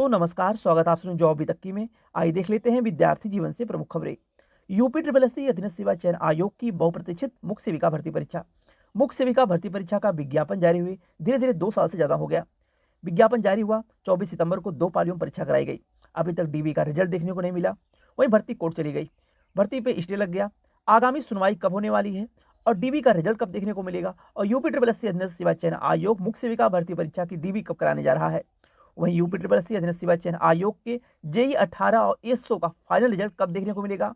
तो नमस्कार, स्वागत है आप सभी जॉब अभी तक की में। आइए देख लेते हैं विद्यार्थी जीवन से प्रमुख खबरें। यूपी ट्रिपल एस सी अधीनस्थ सेवा चयन आयोग की बहुप्रतीक्षित मुख्य सेविका भर्ती परीक्षा। मुख्य सेविका भर्ती परीक्षा का विज्ञापन जारी हुए धीरे धीरे 2 साल से ज्यादा हो गया। विज्ञापन जारी हुआ 24 सितंबर को 2 पालियों में परीक्षा कराई गई। अभी तक डीबी का रिजल्ट देखने को नहीं मिला। वहीं भर्ती कोर्ट चली गई, भर्ती पे स्टे लग गया। आगामी सुनवाई कब होने वाली है और डीबी का रिजल्ट कब देखने को मिलेगा और यूपी ट्रिपल एस सी अधीनस्थ सेवा चयन आयोग मुख्य सेविका भर्ती परीक्षा की डीबी कब कराने जा रहा है। वहीं यूपी ट्रिपल एस सी अधीनस्थ सेवा चयन आयोग के जेई 18 और एसओ का फाइनल रिजल्ट कब देखने को मिलेगा।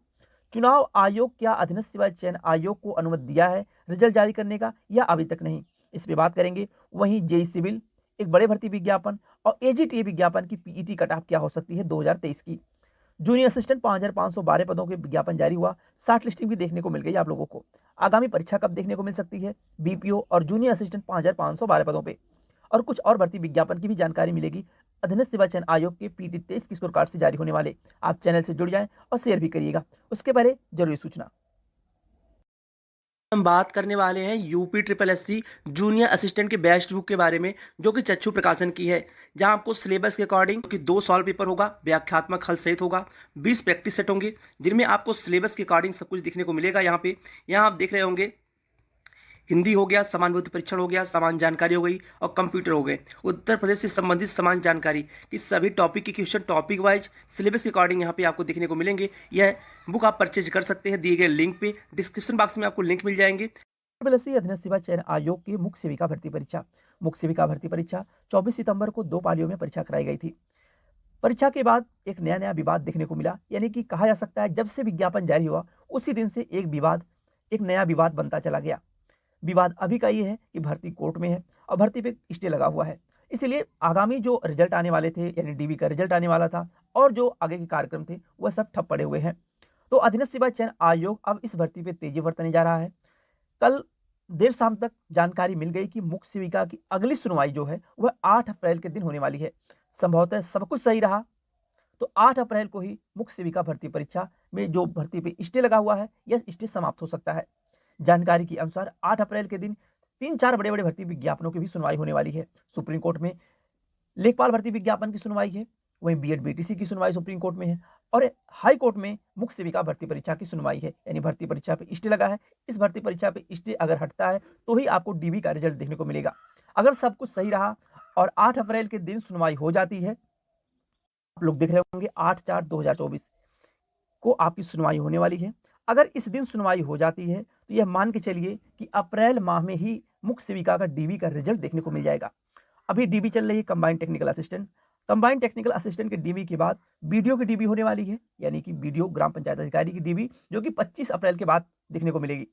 चुनाव आयोग क्या अधीनस्थ सेवा चयन आयोग को अनुमति दिया है रिजल्ट जारी करने का या अभी तक नहीं, इस पे बात करेंगे। वहीं जेई सिविल एक बड़े भर्ती विज्ञापन और एजीटीए विज्ञापन की पीईटी कट ऑफ क्या हो सकती है 2023 की। जूनियर असिस्टेंट 5512 पदों के विज्ञापन जारी हुआ, 60 लिस्टिंग भी देखने को मिल गई आप लोगों को। आगामी परीक्षा कब देखने को मिल सकती है बीपीओ और जूनियर असिस्टेंट 5512 पदों पे, और कुछ और भर्ती विज्ञापन की भी जानकारी मिलेगी अधीनस्थ सेवा चयन आयोग के पीटी 23 की स्कोर कार्ड से जारी होने वाले। आप चैनल से जुड़ जाएं और शेयर भी करिएगा। उसके पहले जरूरी सूचना, हम बात करने वाले हैं UP triple S C junior assistant के बैच बुक के बारे में, जो कि चक्षु प्रकाशन की है। जहां आपको सिलेबस के अकॉर्डिंग कि 2 सॉल्व पेपर होगा, व्याख्यात्मक हल सहित होगा, 20 प्रैक्टिस सेट होंगे, जिनमें आपको सिलेबस के अकॉर्डिंग सब कुछ देखने को मिलेगा। यहाँ आप देख रहे होंगे हिंदी हो गया, समानुभूति परीक्षण हो गया, समान जानकारी हो गई और कंप्यूटर हो गए। उत्तर प्रदेश से संबंधित समान जानकारी की सभी टॉपिक के क्वेश्चन टॉपिक वाइज सिलेबस के अकॉर्डिंग यहाँ पे आपको देखने को मिलेंगे। यह बुक आप परचेज कर सकते हैं दिए गए लिंक पे, डिस्क्रिप्शन बॉक्स में आपको लिंक मिल जाएंगे। अधीनस्थ सेवा चयन आयोग की मुख्य सेविका भर्ती परीक्षा। मुख्य सेविका भर्ती परीक्षा 24 सितंबर को 2 पालियों में परीक्षा कराई गई थी। परीक्षा के बाद एक नया नया विवाद देखने को मिला, यानी कि कहा जा सकता है जब से विज्ञापन जारी हुआ उसी दिन से एक नया विवाद बनता चला गया। विवाद अभी का ये है कि भर्ती कोर्ट में है और भर्ती पे स्टे लगा हुआ है। इसीलिए आगामी जो रिजल्ट आने वाले थे, यानी डीबी का रिजल्ट आने वाला था और जो आगे के कार्यक्रम थे वह सब ठप पड़े हुए हैं। तो अधीनस्थ सेवा चयन आयोग अब इस भर्ती पे तेजी बरतने जा रहा है। कल देर शाम तक जानकारी मिल गई कि मुख्य सेविका की अगली सुनवाई जो है वह 8 अप्रैल के दिन होने वाली है। संभवतः सब कुछ सही रहा तो 8 अप्रैल को ही मुख्य सेविका भर्ती परीक्षा में जो भर्ती पे स्टे लगा हुआ है यह स्टे समाप्त हो सकता है। जानकारी के अनुसार 8 अप्रैल के दिन 3-4 बड़े बड़े भर्ती विज्ञापनों की भी सुनवाई होने वाली है। सुप्रीम कोर्ट में लेखपाल भर्ती विज्ञापन की सुनवाई है, वहीं बीएड बीटीसी की सुनवाई सुप्रीम कोर्ट में है और हाई कोर्ट में मुख्य सेविका भर्ती परीक्षा की सुनवाई है। यानी भर्ती परीक्षा पे स्टे लगा है, इस भर्ती परीक्षा पे स्टे अगर हटता है तो ही आपको डीबी का रिजल्ट देखने को मिलेगा। अगर सब कुछ सही रहा और 8 अप्रैल के दिन सुनवाई हो जाती है, आप लोग देख रहे होंगे 8/4/2024 को आपकी सुनवाई होने वाली है। अगर इस दिन सुनवाई हो जाती है तो यह मान के चलिए कि अप्रैल माह में ही मुख्य सेविका का डीबी का रिजल्ट देखने को मिल जाएगा। अभी डीबी चल रही है combined technical assistant. Combined technical assistant के डीबी के बाद बीडीओ की डीबी होने वाली है, यानी कि बीडीओ ग्राम पंचायत अधिकारी की डीबी, जो कि 25 अप्रैल के बाद देखने को मिलेगी।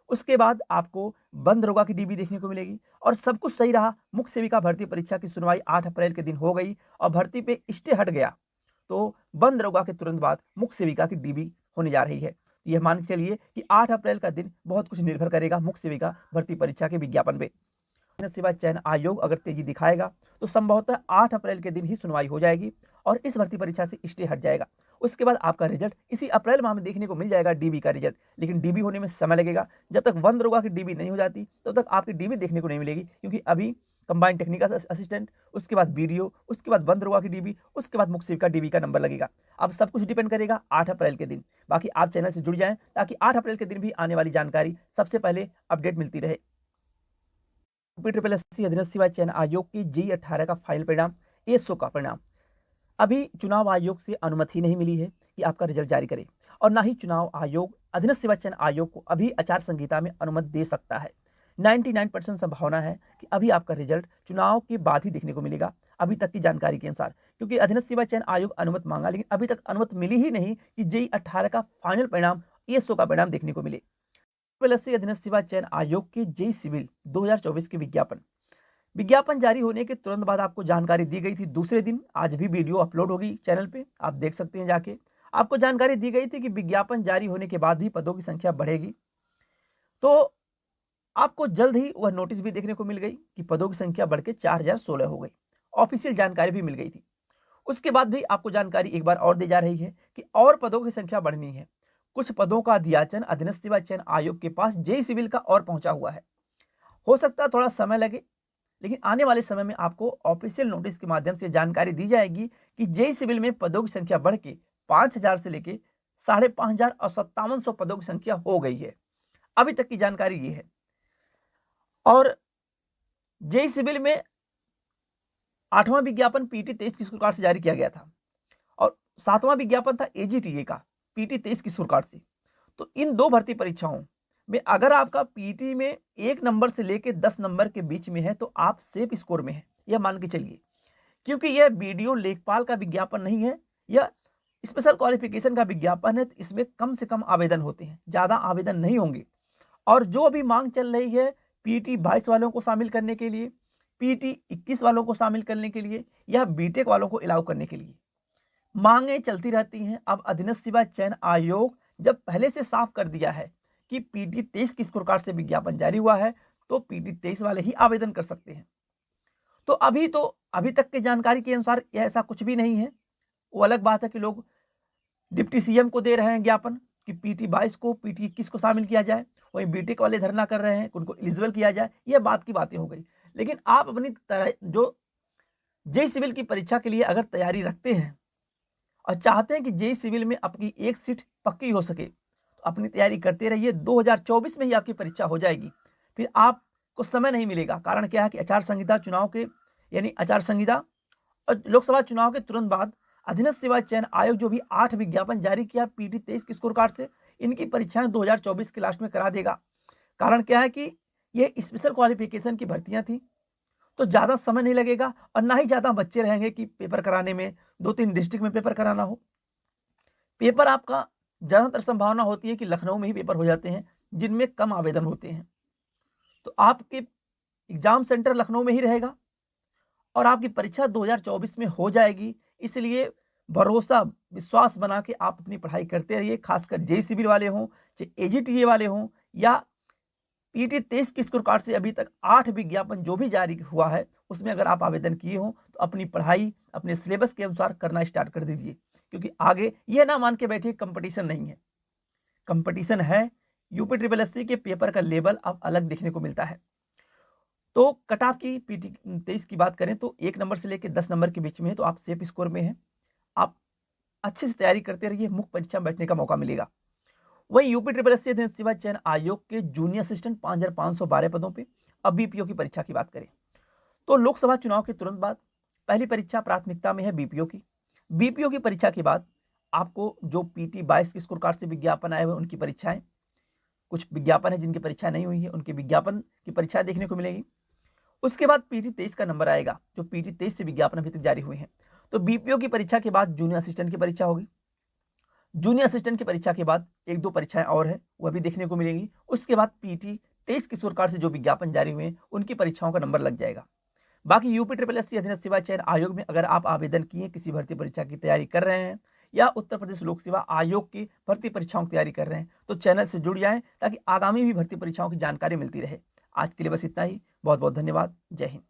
उसके बाद आपको बंद दरोगा की डीबी देखने को मिलेगी और सब कुछ सही रहा, मुख्य सेविका भर्ती परीक्षा की सुनवाई 8 अप्रैल के दिन हो गई और भर्ती पे स्टे हट गया, तो बंद दरोगा के तुरंत बाद मुख्य सेविका की डीबी होने जा रही है। तो यह मान के चलिए कि 8 अप्रैल का दिन बहुत कुछ निर्भर करेगा मुख्य सेविका भर्ती परीक्षा के विज्ञापन पे। सेवा चयन आयोग अगर तेजी दिखाएगा तो संभवतः 8 अप्रैल के दिन ही सुनवाई हो जाएगी और इस भर्ती परीक्षा से स्टे हट जाएगा। उसके बाद आपका रिजल्ट इसी अप्रैल माह में देखने को मिल जाएगा, डीबी का रिजल्ट। लेकिन डीबी होने में समय लगेगा, जब तक वन दरोगा की डीबी नहीं हो जाती तब तक आपकी डीबी देखने को नहीं मिलेगी, क्योंकि अभी कंबाइंड टेक्निकल असिस्टेंट, उसके बाद बीडीओ, उसके बाद वन दरोगा की डीबी, उसके बाद मुख्य सेविका डीबी का नंबर लगेगा। अब सब कुछ डिपेंड करेगा 8 अप्रैल के दिन। बाकी आप चैनल से जुड़ जाएं ताकि 8 अप्रैल के दिन भी आने वाली जानकारी सबसे पहले अपडेट मिलती रहे। यूपी ट्रिपल एस सी अधीनस्थ सेवा चयन आयोग की जेई 18 का फाइनल परिणाम, एसओ का परिणाम। अभी चुनाव आयोग से अनुमति नहीं मिली है कि आपका रिजल्ट जारी करे और ना ही चुनाव आयोग अधीनस्थ सेवा चयन आयोग को अभी आचार संहिता में अनुमति दे सकता है। 99% संभावना है कि अभी आपका रिजल्ट चुनाव के बाद ही देखने को मिलेगा, अभी तक की जानकारी के अनुसार, क्योंकि अधीनस्थ सेवा चयन आयोग अनुमति मांगा लेकिन अभी तक अनुमति मिली ही नहीं कि जेई 18 का फाइनल परिणाम, एसओ का परिणाम देखने को मिले। अधीनस्थ सेवा चयन आयोग के जेई सिविल 2024 के विज्ञापन जारी होने के तुरंत बाद आपको जानकारी दी गई थी। दूसरे दिन आज भी वीडियो अपलोड होगी चैनल पे, आप देख सकते हैं जाके। आपको जानकारी दी गई थी कि विज्ञापन जारी होने के बाद भी पदों की संख्या बढ़ेगी, तो आपको जल्द ही वह नोटिस भी देखने को मिल गई कि पदों की संख्या बढ़ के 4016 हो गई। ऑफिशियल जानकारी भी मिल गई थी। उसके बाद भी आपको जानकारी एक बार और दी जा रही है कि और पदों की संख्या बढ़नी है। कुछ पदों का अध्याचन अधीनस्थ सेवा चयन आयोग के पास जेई सिविल का और पहुंचा हुआ है। हो सकता है थोड़ा समय लगे, लेकिन आने वाले समय में आपको ऑफिशियल नोटिस के माध्यम से जानकारी दी जाएगी कि जेई सिविल में पदों की संख्या बढ़ के 5,000 से लेके 5,500 और 5700 पदों की संख्या हो गई है। अभी तक की जानकारी ये है। और जेई सिविल में 8वां विज्ञापन पीटी 23 की स्कोर से जारी किया गया था और 7वां विज्ञापन था एजीटीए का पीटी 23 की स्कोर से। तो इन दो भर्ती परीक्षाओं में अगर आपका पीटी में 1 नंबर से लेकर 10 नंबर के बीच में है तो आप सेफ स्कोर में है, यह मान के चलिए। क्योंकि यह वीडियो लेखपाल का विज्ञापन नहीं है, यह स्पेशल क्वालिफिकेशन का विज्ञापन है। तो इसमें कम से कम आवेदन होते हैं, ज़्यादा आवेदन नहीं होंगे। और जो अभी मांग चल रही है पीटी 22 वालों को शामिल करने के लिए, पीटी 21 वालों को शामिल करने के लिए या बीटेक वालों को अलाउ करने के लिए, मांगें चलती रहती हैं। अब अधीनस्थ सेवा चयन आयोग जब पहले से साफ कर दिया है कि पीटी 23 की स्कोर कार्ड से विज्ञापन जारी हुआ है तो पीटी 23 वाले ही आवेदन कर सकते हैं। तो अभी तक की जानकारी के अनुसार यह ऐसा कुछ भी नहीं है। वो अलग बात है कि लोग डिप्टी सीएम को दे रहे हैं ज्ञापन कि पीटी 22 को पीटी 21 को शामिल किया जाए, वहीं बीटेक वाले धरना कर रहे हैं उनको एलिजिबल किया जाए। यह बात की बातें हो गई। लेकिन आप अपनी तरह जो जेई सिविल की परीक्षा के लिए अगर तैयारी रखते हैं और चाहते हैं कि जेई सिविल में आपकी एक सीट पक्की हो सके तो अपनी तैयारी करते रहिए। 2024 में ही आपकी परीक्षा हो जाएगी, फिर आपको समय नहीं मिलेगा। कारण क्या है कि आचार संहिता चुनाव के यानी आचार संहिता और लोकसभा चुनाव के तुरंत बाद अधीनस्थ सेवा चयन आयोग जो भी 8 विज्ञापन जारी किया पीटी 23 की स्कोर कार्ड से, इनकी परीक्षाएं 2024 के लास्ट में करा देगा। कारण क्या है कि ये स्पेशल क्वालिफिकेशन की भर्तियां थी तो ज़्यादा समय नहीं लगेगा और ना ही ज़्यादा बच्चे रहेंगे कि पेपर कराने में 2-3 डिस्ट्रिक्ट में पेपर कराना हो। पेपर आपका ज़्यादातर संभावना होती है कि लखनऊ में ही पेपर हो जाते हैं जिनमें कम आवेदन होते हैं। तो आपके एग्जाम सेंटर लखनऊ में ही रहेगा और आपकी परीक्षा 2024 में हो जाएगी। इसलिए भरोसा विश्वास बना के आप अपनी पढ़ाई करते रहिए। खासकर जेई सिविल वाले हों, चाहे एजीटीए वाले हों या पीटी 23 की स्कोर कार्ड से अभी तक 8 विज्ञापन जो भी जारी हुआ है उसमें अगर आप आवेदन किए हों तो अपनी पढ़ाई अपने सिलेबस के अनुसार करना स्टार्ट कर दीजिए। क्योंकि आगे यह ना मान के बैठिए कंपटीशन नहीं है, कंपटीशन है। यूपी ट्रिपल एससी के पेपर का लेवल अब अलग देखने को मिलता है। तो कट ऑफ की पीटी 23 की बात करें तो 1 नंबर से लेकर 10 नंबर के बीच में है तो आप सेफ स्कोर में हैं। आप अच्छे से तैयारी करते रहिए, मुख्य परीक्षा में बैठने का मौका मिलेगा। वहीं यूपी ट्रिपल एससी अधीनस्थ सेवा चयन आयोग के जूनियर असिस्टेंट 5,512 पदों पे अब बीपीओ की परीक्षा की बात करें तो लोकसभा चुनाव के तुरंत बाद पहली परीक्षा प्राथमिकता में है बीपीओ की। बीपीओ की परीक्षा के बाद आपको जो पीटी 22 की स्कोर कार्ड से विज्ञापन आए हुए उनकी परीक्षाएं, कुछ विज्ञापन है जिनकी परीक्षा नहीं हुई है उनके विज्ञापन की परीक्षाएं देखने को मिलेगी। उसके बाद पीटी 23 का नंबर आएगा जो पीटी 23 से विज्ञापन अभी तक जारी हुए हैं। तो बीपीओ की परीक्षा के बाद जूनियर असिस्टेंट की परीक्षा होगी। जूनियर असिस्टेंट की परीक्षा के बाद 1-2 परीक्षाएं और है वह भी देखने को मिलेंगी। उसके बाद पीटी 23 की स्कोर कार्ड से जो विज्ञापन जारी हुए हैं उनकी परीक्षाओं का नंबर लग जाएगा। बाकी यूपी ट्रिपल एससी अधीनस्थ सेवा चयन आयोग में अगर आप आवेदन किए, किसी भर्ती परीक्षा की तैयारी कर रहे हैं या उत्तर प्रदेश लोक सेवा आयोग की भर्ती परीक्षाओं की तैयारी कर रहे हैं तो चैनल से जुड़ जाएं ताकि आगामी भी भर्ती परीक्षाओं की जानकारी मिलती रहे। आज के लिए बस इतना ही। बहुत बहुत धन्यवाद। जय हिंद।